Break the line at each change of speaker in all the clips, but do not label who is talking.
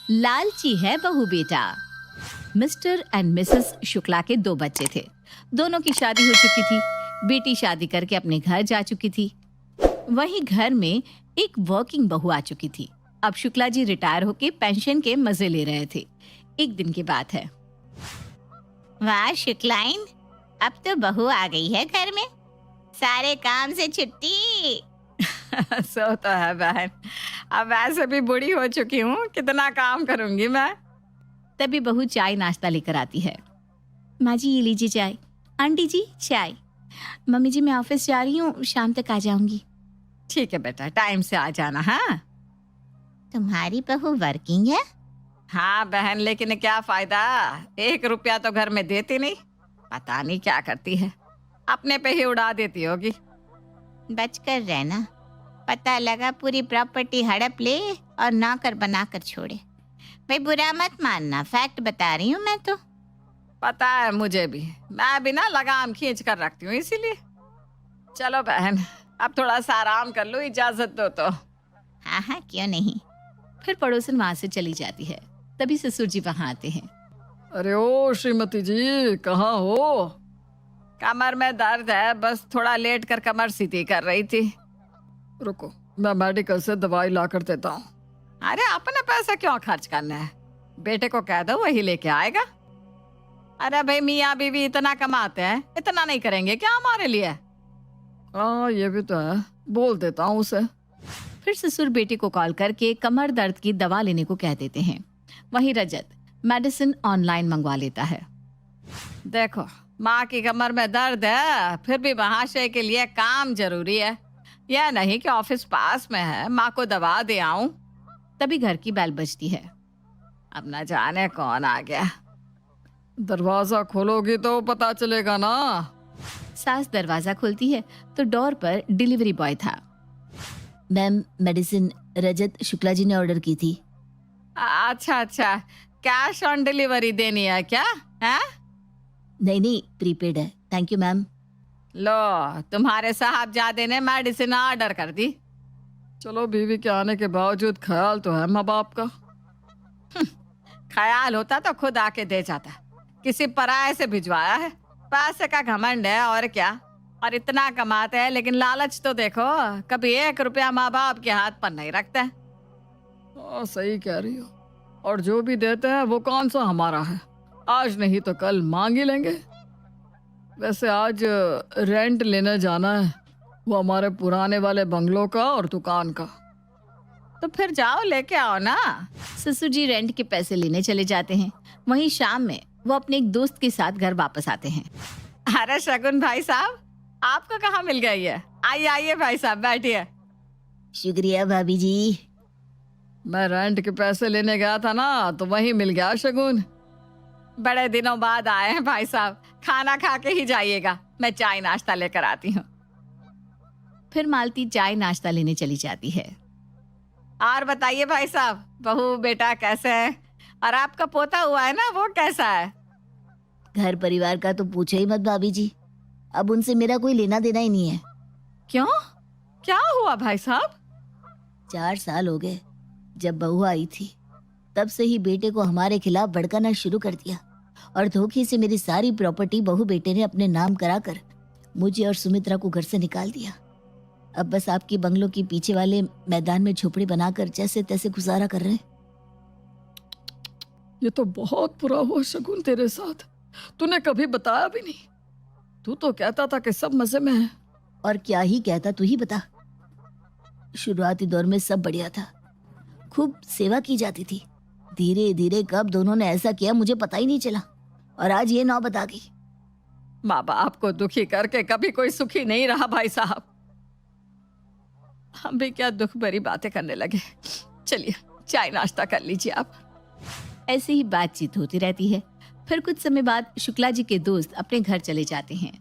लालची है बहू बेटा। मिस्टर एंड मिसेस शुक्ला के 2 बच्चे थे। दोनों की शादी हो चुकी थी। बेटी शादी करके अपने घर जा चुकी थी। वहीं घर में एक वर्किंग बहू आ चुकी थी। अब शुक्ला जी रिटायर होके पेंशन के मजे ले रहे थे। एक दिन की बात है। वाह शुक्लाइन, अब तो बहू आ गई है घर में, सारे काम से छुट्टी। सो तो है बहन, अब वैसे भी बूढ़ी हो चुकी हूँ, कितना काम करूंगी मैं। तभी बहू चाय नाश्ता लेकर आती है। माँ जी ये लीजिए चाय। आंटी जी चाय। मम्मी जी मैं ऑफिस जा रही हूँ, शाम तक आ जाऊंगी। ठीक है बेटा, टाइम से आ जाना। हाँ, तुम्हारी बहू वर्किंग है? हाँ बहन, लेकिन क्या फायदा, 1 रुपया तो घर में देती नहीं। पता नहीं क्या करती है, अपने पे ही उड़ा देती होगी। बचकर रहना, पता लगा पूरी प्रॉपर्टी हड़प ले और नौकर बनाकर छोड़े। भाई बुरा मत मानना, फैक्ट बता रही हूँ मैं तो। पता है मुझे भी, मैं भी ना लगाम खींच कर रखती हूँ इसीलिए। चलो बहन, अब थोड़ा सा आराम कर लो, इजाजत दो तो। हाँ हाँ क्यों नहीं। फिर पड़ोसन वहां से चली जाती है। तभी ससुर जी वहां आते हैं।
अरे ओ श्रीमती जी, कहाँ हो?
कमर में दर्द है, बस थोड़ा लेट कर कमर सीधी कर रही थी।
रुको, मैं मेडिकल से दवाई ला कर देता हूँ।
अरे अपने पैसे क्यों खर्च करना है, बेटे को कह दो वही लेके आएगा। अरे भाई मियाँ बीवी इतना कमाते हैं, इतना नहीं करेंगे क्या हमारे लिए?
हाँ ये भी तो है, बोल देता हूँ उसे।
फिर ससुर बेटे को कॉल करके कमर दर्द की दवा लेने को कह देते हैं। वहीं रजत मेडिसिन ऑनलाइन मंगवा लेता है। देखो माँ की कमर में दर्द है, फिर भी महाशय के लिए काम जरूरी है। यह नहीं कि ऑफिस पास में है, माँ को दवा दे आऊं। तभी घर की बेल बजती है। अब न जाने कौन आ गया।
दरवाजा खोलोगी तो पता चलेगा ना।
सास दरवाजा खोलती है तो डोर पर डिलीवरी बॉय था।
मैम मेडिसिन रजत शुक्ला जी ने ऑर्डर की थी।
अच्छा अच्छा, कैश ऑन डिलीवरी देनी है क्या है?
नहीं प्रीपेड है। Thank you ma'am.
लो तुम्हारे साहबजादे ने मेडिसिन ऑर्डर कर दी।
चलो, बीवी के आने के बावजूद ख्याल तो है माँ बाप का।
ख्याल होता तो खुद आके दे जाता, किसी पराये से भिजवाया है। पैसे का घमंड है और क्या। और इतना कमाते हैं लेकिन लालच तो देखो, कभी 1 रुपया माँ बाप के हाथ पर नहीं रखते।
हाँ सही कह रही हो, और जो भी देते हैं वो कौन सा हमारा है, आज नहीं तो कल मांग ही लेंगे। वैसे आज रेंट लेने जाना है, वो हमारे पुराने वाले बंगलों का और दुकान का।
तो फिर जाओ लेके आओ ना। ससुर जी रेंट के पैसे लेने चले जाते हैं। वहीं शाम में वो अपने एक दोस्त के साथ घर वापस आते हैं। अरे शगुन भाई साहब, आपको कहाँ मिल गई है? आइए आइए भाई साहब, बैठिए।
शुक्रिया भाभी जी।
मैं रेंट के पैसे लेने गया था ना, तो वहीं मिल गया शगुन।
बड़े दिनों बाद आए हैं भाई साहब, खाना खा के ही जाइएगा, मैं चाय नाश्ता लेकर आती हूँ। फिर मालती चाय नाश्ता लेने चली जाती है। और बताइए भाई साहब, बहू बेटा कैसे हैं? और आपका पोता हुआ है ना, वो कैसा है?
घर परिवार का तो पूछो ही मत भाभी जी, अब उनसे मेरा कोई लेना देना ही नहीं है।
क्यों, क्या हुआ भाई साहब?
4 साल हो गए जब बहू आई थी, तब से ही बेटे को हमारे खिलाफ भड़काना शुरू कर दिया और धोखे से मेरी सारी प्रॉपर्टी बहू बेटे ने अपने नाम कराकर मुझे और सुमित्रा को घर से निकाल दिया। अब बस आपकी बंगलों के पीछे वाले मैदान में झोपड़ी बनाकर जैसे तैसे गुजारा कर रहे हैं।
ये तो बहुत बुरा हुआ शगुन तेरे साथ, तूने कभी बताया भी नहीं। तू तो कहता था कि सब मजे में है।
और क्या ही कहता, तू ही बता। शुरुआती दौर में सब बढ़िया था, खूब सेवा की जाती थी। धीरे धीरे कब दोनों ने ऐसा किया मुझे पता ही नहीं चला, और आज ये नौबत आ गई।
माँ बाप को दुखी करके कभी कोई सुखी नहीं रहा भाई साहब। हम भी क्या दुख भरी बातें करने लगे। चलिए चाय नाश्ता कर लीजिए आप। ऐसे ही बातचीत होती रहती है। फिर कुछ समय बाद शुक्ला जी के दोस्त अपने घर चले जाते हैं।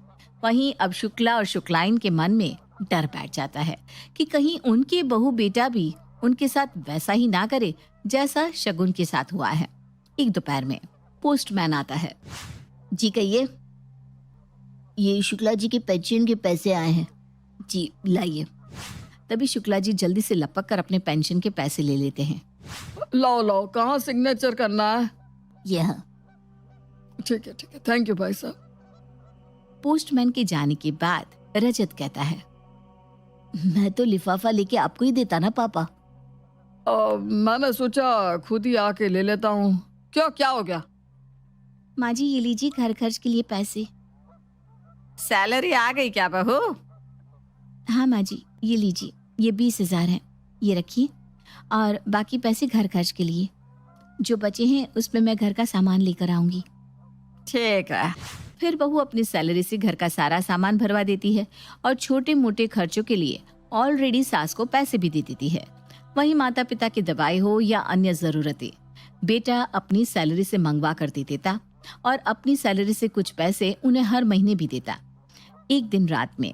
वहीं अब शुक्ला और शुक्लाइन के मन में डर बैठ जाता है कि कहीं उनके बहू बेटा भी उनके साथ वैसा ही ना करे जैसा शगुन के साथ हुआ है। एक दोपहर में पोस्टमैन आता है।
जी कहिए। ये शुक्ला जी के पेंशन के पैसे आए हैं। जी लाइए।
तभी शुक्ला जी जल्दी से लपक कर अपने पेंशन के पैसे ले लेते हैं।
लाओ लाओ, कहाँ सिग्नेचर करना है?
यहाँ।
ठीक है, थैंक यू भाई साहब।
पोस्टमैन के जाने के बाद रजत कहता है,
मैं तो लिफाफा लेके आपको ही देता ना पापा।
मैंने सोचा खुद ही आके ले लेता हूँ। क्यों, क्या हो गया?
माँ जी ये लीजिए घर खर्च के लिए पैसे।
सैलरी आ गई क्या बहू?
हाँ माँ जी ये लीजिए, ये 20,000 है, ये रखिए, और बाकी पैसे घर खर्च के लिए। जो बचे हैं उसमें मैं घर का सामान लेकर आऊंगी।
ठीक है। फिर बहू अपनी सैलरी से घर का सारा सामान भरवा देती है और छोटे मोटे खर्चों के लिए ऑलरेडी सास को पैसे भी दे देती है। वहीं माता पिता की दवाई हो या अन्य जरूरतें बेटा अपनी सैलरी से मंगवा कर दे देता और अपनी सैलरी से कुछ पैसे उन्हें हर महीने भी देता। एक दिन रात में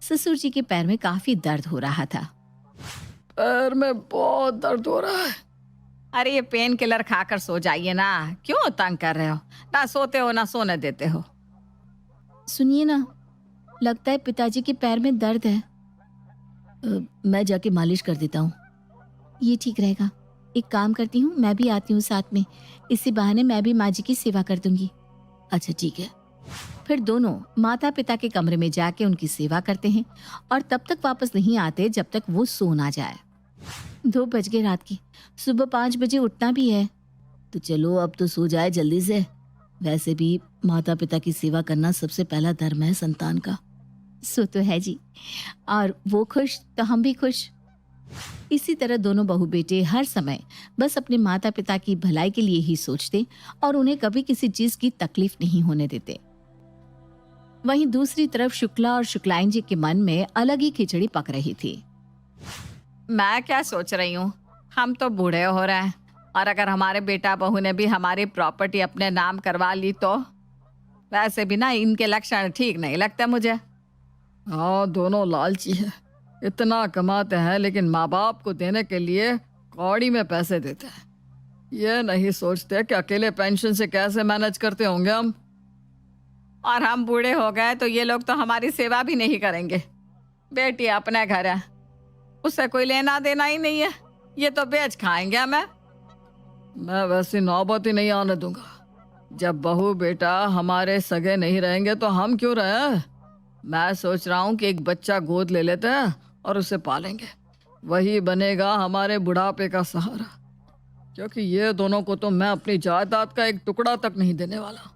ससुर जी के पैर में काफी दर्द हो रहा था।
पैर में बहुत दर्द हो रहा है।
अरे ये पेन किलर खाकर सो जाइए ना, क्यों तंग कर रहे हो? ना सोते हो ना सोने देते हो।
सुनिए ना, लगता है पिताजी के पैर में दर्द है। मैं जाके मालिश कर देता हूँ, ये ठीक रहेगा। एक काम करती हूँ, मैं भी आती हूँ साथ में, इसी बहाने मैं भी माँ जी की सेवा कर दूंगी। अच्छा ठीक है।
फिर दोनों माता पिता के कमरे में जाके उनकी सेवा करते हैं और तब तक वापस नहीं आते जब तक वो सो ना जाए।
2 बज गए रात की, सुबह 5 बजे उठना भी है। तो चलो अब तो सो जाए जल्दी से। वैसे भी माता पिता की सेवा करना सबसे पहला धर्म है संतान का।
सो तो है जी, और वो खुश तो हम भी खुश। इसी तरह दोनों बहू बेटे हर समय बस अपने माता पिता की भलाई के लिए ही सोचते और उन्हें कभी किसी चीज की तकलीफ नहीं होने देते। वहीं दूसरी तरफ शुक्ला और शुक्लाइन जी के मन में अलग ही खिचड़ी पक रही थी। मैं क्या सोच रही हूँ, हम तो बूढ़े हो रहे हैं और अगर हमारे बेटा बहू ने भी हमारी प्रॉपर्टी अपने नाम करवा ली तो? वैसे भी ना इनके लक्षण ठीक नहीं लगते मुझे।
हाँ, दोनों लालची है, इतना कमाते हैं लेकिन माँ बाप को देने के लिए कौड़ी में पैसे देते हैं। ये नहीं सोचते कि अकेले पेंशन से कैसे मैनेज करते होंगे हम।
और हम बूढ़े हो गए तो ये लोग तो हमारी सेवा भी नहीं करेंगे। बेटी अपने घर है, उससे कोई लेना देना ही नहीं है, ये तो बेच खाएंगे हमें।
मैं वैसी नौबत ही नहीं आने दूंगा। जब बहू बेटा हमारे सगे नहीं रहेंगे तो हम क्यों रहे? मैं सोच रहा हूँ कि एक बच्चा गोद ले लेते हैं और उसे पालेंगे, वही बनेगा हमारे बुढ़ापे का सहारा। क्योंकि ये दोनों को तो मैं अपनी जायदाद का एक टुकड़ा तक नहीं देने वाला।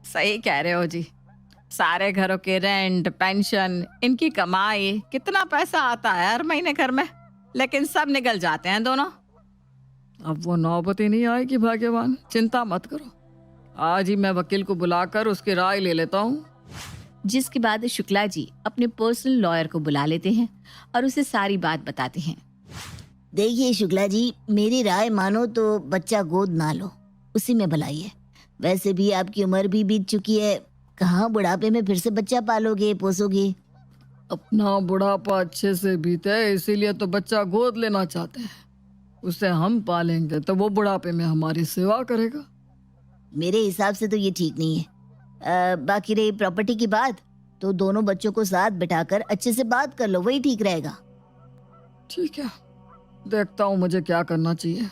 सही कह रहे हो जी, सारे घरों के रेंट, पेंशन, इनकी कमाई, कितना पैसा आता है हर महीने घर में, लेकिन सब निकल जाते हैं दोनों।
अब वो नौबत ही नहीं आएगी भाग्यवान, चिंता मत करो। आज ही मैं वकील को बुलाकर उसकी राय ले लेता हूँ।
जिसके बाद शुक्ला जी अपने पर्सनल लॉयर को बुला लेते हैं और उसे सारी बात बताते हैं।
देखिए शुक्ला जी, मेरी राय मानो तो बच्चा गोद ना लो, उसी में भलाई है। वैसे भी आपकी उम्र भी बीत चुकी है, कहाँ बुढ़ापे में फिर से बच्चा पालोगे पोसोगे।
अपना बुढ़ापा अच्छे से बीते इसीलिए तो बच्चा गोद लेना चाहते हैं। उसे हम पालेंगे तो वो बुढ़ापे में हमारी सेवा करेगा।
मेरे हिसाब से तो ये ठीक नहीं है। बाकी रही प्रॉपर्टी की बात, तो दोनों बच्चों को साथ बिठाकर अच्छे से बात कर लो, वही ठीक रहेगा।
ठीक है, देखता हूँ मुझे क्या करना चाहिए।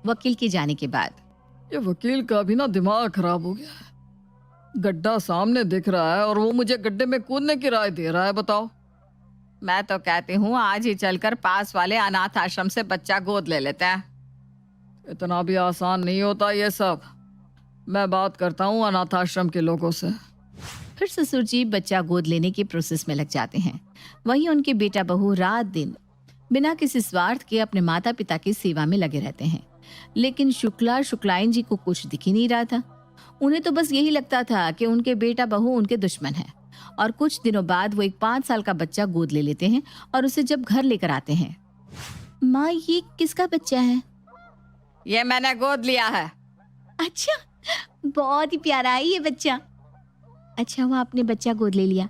वकील के जाने के बाद
ये वकील का भी ना दिमाग खराब हो गया है। गड्ढा सामने दिख रहा है और वो मुझे गड्ढे में कूदने की राय दे रहा है। बताओ।
मैं तो कहती हूँ आज ही चलकर पास वाले अनाथ आश्रम से बच्चा गोद ले लेते हैं।
इतना भी आसान नहीं होता ये सब। मैं बात करता हूँ अनाथ आश्रम के लोगों से।
फिर ससुर जी बच्चा गोद लेने के प्रोसेस में लग जाते हैं। वहीं उनके बेटा बहू रात दिन बिना किसी स्वार्थ के अपने माता पिता की सेवा में लगे रहते हैं। लेकिन शुक्ला शुक्लाइन जी को कुछ दिख ही नहीं रहा था। उन्हें तो बस यही लगता था कि उनके बेटा बहू उनके दुश्मन है। और कुछ दिनों बाद वो एक 5 साल का बच्चा गोद ले लेते हैं और उसे जब घर लेकर आते हैं।
माँ ये किसका बच्चा है?
ये मैंने गोद लिया है।
अच्छा, बहुत ही प्यारा है ये बच्चा। अच्छा हुआ आपने बच्चा गोद ले लिया,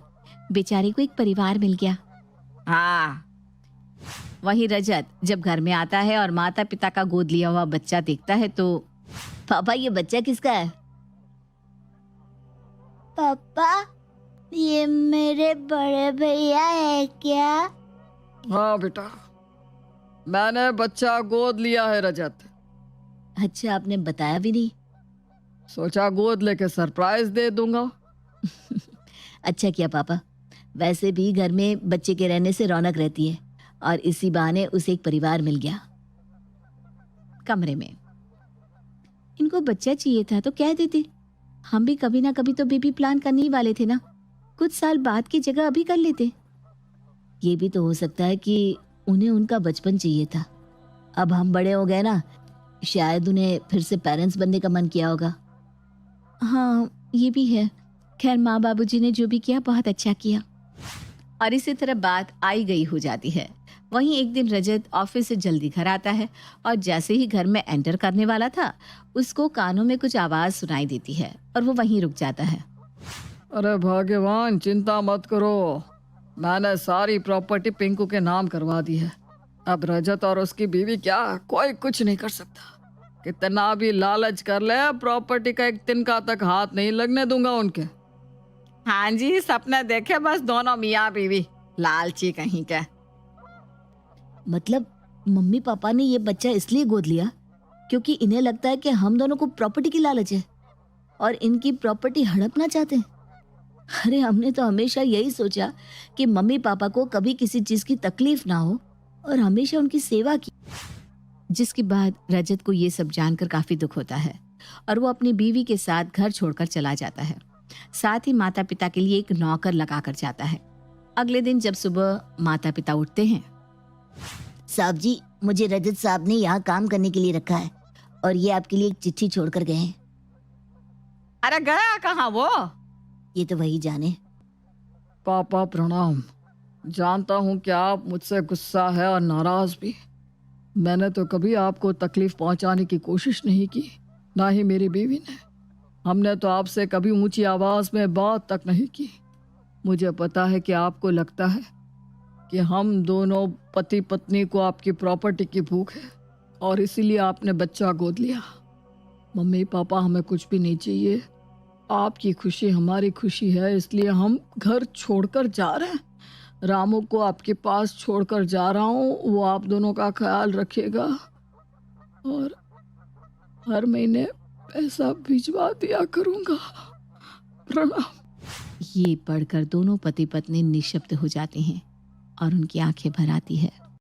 बेचारे को एक परिवार मिल गया।
हाँ। वहीं रजत जब घर में आता है और माता पिता का गोद लिया हुआ बच्चा देखता है तो
पापा ये बच्चा किसका है? पापा ये मेरे बड़े भैया है क्या?
हाँ बेटा, मैंने बच्चा गोद लिया है रजत।
अच्छा, आपने बताया भी नहीं।
सोचा गोद लेके सरप्राइज दे दूंगा।
अच्छा किया पापा। वैसे भी घर में बच्चे के रहने से रौनक रहती है और इसी बहाने उसे एक परिवार मिल गया।
कमरे में इनको बच्चा चाहिए था तो कह देते, हम भी कभी ना कभी तो बेबी प्लान करने ही वाले थे ना, कुछ साल बाद की जगह अभी कर लेते।
ये भी तो हो सकता है कि उन्हें उनका बचपन चाहिए था। अब हम बड़े हो गए ना, शायद उन्हें फिर से पेरेंट्स बनने का मन किया होगा।
हाँ ये भी है। खैर माँ बाबूजी ने जो भी किया बहुत अच्छा किया। और इसी तरह बात आई गई हो जाती है। वहीं एक दिन रजत ऑफिस से जल्दी घर आता है और जैसे ही घर में एंटर करने वाला था उसको कानों में कुछ आवाज सुनाई देती है और वो वहीं रुक जाता है।
अरे भगवान, चिंता मत करो, मैंने सारी प्रॉपर्टी पिंकू के नाम करवा दी है। अब रजत और उसकी बीवी क्या कोई कुछ नहीं कर सकता। कितना भी लालच कर ले, प्रॉपर्टी का एक तिनका तक हाथ नहीं लगने दूंगा उनके। हाँ जी, सपने देखे बस दोनों मियाँ बीवी, लालची कहीं के।
मतलब मम्मी पापा ने ये बच्चा इसलिए गोद लिया क्योंकि इन्हें लगता है कि हम दोनों को प्रॉपर्टी की लालच है और इनकी प्रॉपर्टी हड़पना चाहते हैं। अरे हमने तो हमेशा यही सोचा कि मम्मी पापा को कभी किसी चीज की तकलीफ ना हो और हमेशा उनकी सेवा की।
जिसके बाद रजत को ये सब जानकर काफी दुख होता है और वो अपनी बीवी के साथ घर छोड़कर चला जाता है। साथ ही माता पिता के लिए एक नौकर लगा कर जाता है। अगले दिन जब सुबह माता पिता उठते हैं,
साहब जी, मुझे रजत साहब ने यहाँ काम करने के लिए रखा है और ये आपके लिए एक चिट्ठी छोड़कर गए हैं।
अरे गया कहाँ वो?
ये तो वही जाने।
पापा प्रणाम। जानता हूँ कि आप मुझसे गुस्सा है और नाराज भी। मैंने तो कभी आपको तकलीफ पहुंचाने की कोशिश नहीं की, ना ही मेरी बीवी ने। हमने तो आपसे कभी ऊंची आवाज में बात तक नहीं की। मुझे पता है कि आपको लगता है कि हम दोनों पति पत्नी को आपकी प्रॉपर्टी की भूख है और इसीलिए आपने बच्चा गोद लिया। मम्मी पापा, हमें कुछ भी नहीं चाहिए। आपकी खुशी हमारी खुशी है, इसलिए हम घर छोड़कर जा रहे हैं। रामू को आपके पास छोड़कर जा रहा हूँ, वो आप दोनों का ख्याल रखेगा और हर महीने पैसा भिजवा दिया करूँगा। प्रणाम।
ये पढ़कर दोनों पति पत्नी निशब्द हो जाते हैं और उनकी आंखें भर आती है।